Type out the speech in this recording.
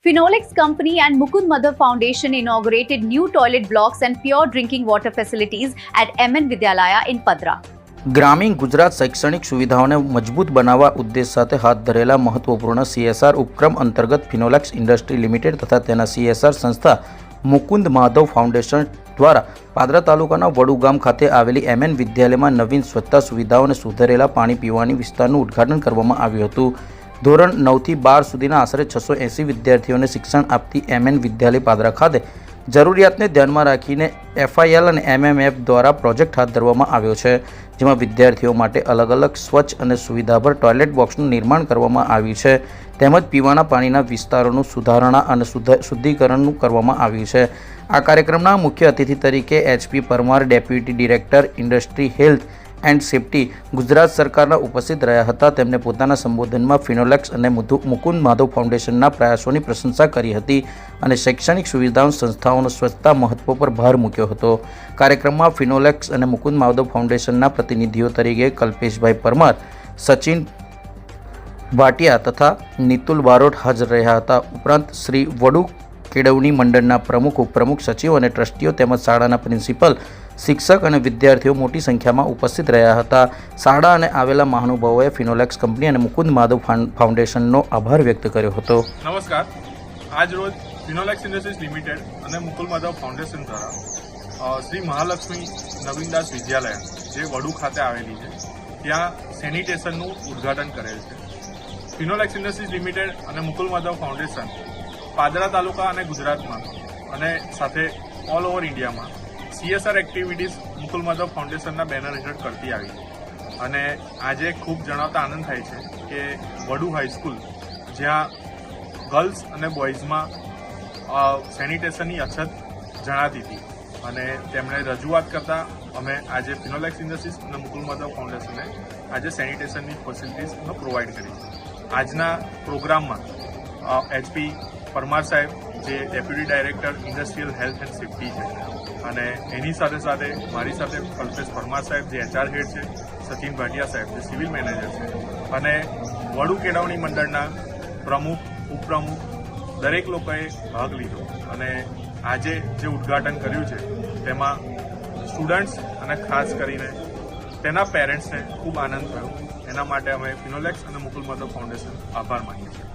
Finolex Company and Mukund Mother Foundation inaugurated new toilet blocks and pure drinking water facilities at MN Vidyalaya in Padra. ગ્રામીણ ગુજરાત શૈક્ષણિક સુવિધાઓને મજબૂત બનાવવા ઉદ્દેશ સાથે હાથ ધરેલા મહત્વપૂર્ણ CSR ઉપક્રમ અંતર્ગત ફિનોલેક્સ ઇન્ડસ્ટ્રી લિમિટેડ તથા તેના CSR સંસ્થા મુકુંદ માધવ ફાઉન્ડેશન દ્વારા પાદરા તાલુકાના વડુ ગામ ખાતે આવેલી MN વિદ્યાલયમાં નવીન સ્વચ્છતા સુવિધાઓ અને સુધરેલા પાણી પીવાની વિસ્તારનું ઉદ્ઘાટન કરવામાં આવ્યું હતું. ધોરણ 9 થી 12 સુધીના આશરે 680 વિદ્યાર્થીઓને શિક્ષણ આપતી MN વિદ્યાલય પાદરા ખાતે જરૂરિયાતને ધ્યાનમાં રાખીને FIL અને MMF દ્વારા પ્રોજેક્ટ હાથ ધરવામાં આવ્યો છે, જેમાં વિદ્યાર્થીઓ માટે અલગ અલગ સ્વચ્છ અને સુવિધાભર ટોયલેટ બોક્સનું નિર્માણ કરવામાં આવ્યું છે, તેમજ પીવાના પાણીના વિસ્તારોનું સુધારણા અને શુદ્ધિકરણનું કરવામાં આવ્યું છે. આ કાર્યક્રમના મુખ્ય અતિથિ તરીકે HP Parmar, deputy director industry health and safety, Gujarat સરકારના ઉપસ્થિત રહ્યા હતા. તેમણે પોતાના સંબોધનમાં ફિનોલેક્સ અને મુકુંદ માધવ ફાઉન્ડેશનના પ્રયાસોની પ્રશંસા કરી હતી અને શૈક્ષણિક સુવિધાઓ સંસ્થાઓનો સ્વચ્છતા મહત્વ પર ભાર મૂક્યો હતો. કાર્યક્રમમાં ફિનોલેક્સ અને મુકુંદ માધવ ફાઉન્ડેશનના પ્રતિનિધિઓ તરીકે કલ્પેશભાઈ પરમાર, સચિન ભાટિયા તથા નિતુલ બારોટ હાજર રહ્યા હતા. ઉપરાંત શ્રી વડુ કેળવણી મંડળના પ્રમુખ, ઉપપ્રમુખ, સચિવ અને ટ્રસ્ટીઓ તેમજ શાળાના પ્રિન્સિપલ, શિક્ષક અને વિદ્યાર્થીઓ મોટી સંખ્યામાં ઉપસ્થિત રહ્યા હતા. શાળા અને આવેલા મહાનુભાવોએ ફિનોલેક્સ કંપની અને મુકુંદ માધવ ફાઉન્ડેશનનો આભાર વ્યક્ત કર્યો હતો. નમસ્કાર. આજ રોજ ફિનોલેક્સ ઇન્ડસ્ટ્રીઝ લિમિટેડ અને મુકુંદ માધવ ફાઉન્ડેશન દ્વારા શ્રી મહાલક્ષ્મી નવીનદાસ વિદ્યાલય જે વડુ ખાતે આવેલી છે ત્યાં સેનિટેશનનું ઉદ્ઘાટન કરેલ છે. ફિનોલેક્સ ઇન્ડસ્ટ્રીઝ લિમિટેડ અને મુકુંદ માધવ ફાઉન્ડેશન પાદરા તાલુકા અને ગુજરાતમાં અને સાથે ઓલ ઓવર ઇન્ડિયામાં CSR એક્ટિવિટીઝ મુકુંદ માધવ ફાઉન્ડેશનના બેનર હેઠળ કરતી આવી છે અને આજે ખૂબ જણાવતા આનંદ થાય છે કે વડુ હાઈસ્કૂલ જ્યાં ગર્લ્સ અને બોયઝમાં સેનિટેશનની અછત જણાતી હતી અને તેમણે રજૂઆત કરતાં અમે આજે ફિનોલેક્સ ઇન્ડસ્ટ્રીઝ અને મુકુંદ માધવ ફાઉન્ડેશને આજે સેનિટેશનની ફેસિલિટીઝ પ્રોવાઈડ કરી છે. આજના પ્રોગ્રામમાં HP પરમાર સાહેબ જે deputy director industrial health and safety છે અને એની સાથે સાથે મારી સાથે કલ્પેશ પરમાર સાહેબ જે HR હેડ છે, સચિન ભાટિયા સાહેબ જે સિવિલ મેનેજર છે અને વડુ કેળવણી મંડળના પ્રમુખ, ઉપપ્રમુખ દરેક લોકોએ ભાગ લીધો અને આજે જે ઉદ્ઘાટન કર્યું છે તેમાં સ્ટુડન્ટ્સ અને ખાસ કરીને તેના પેરેન્ટ્સને ખૂબ આનંદ થયો. એના માટે અમે ફિનોલેક્સ અને મુકુંદ માધવ ફાઉન્ડેશન આભાર માનીએ છીએ.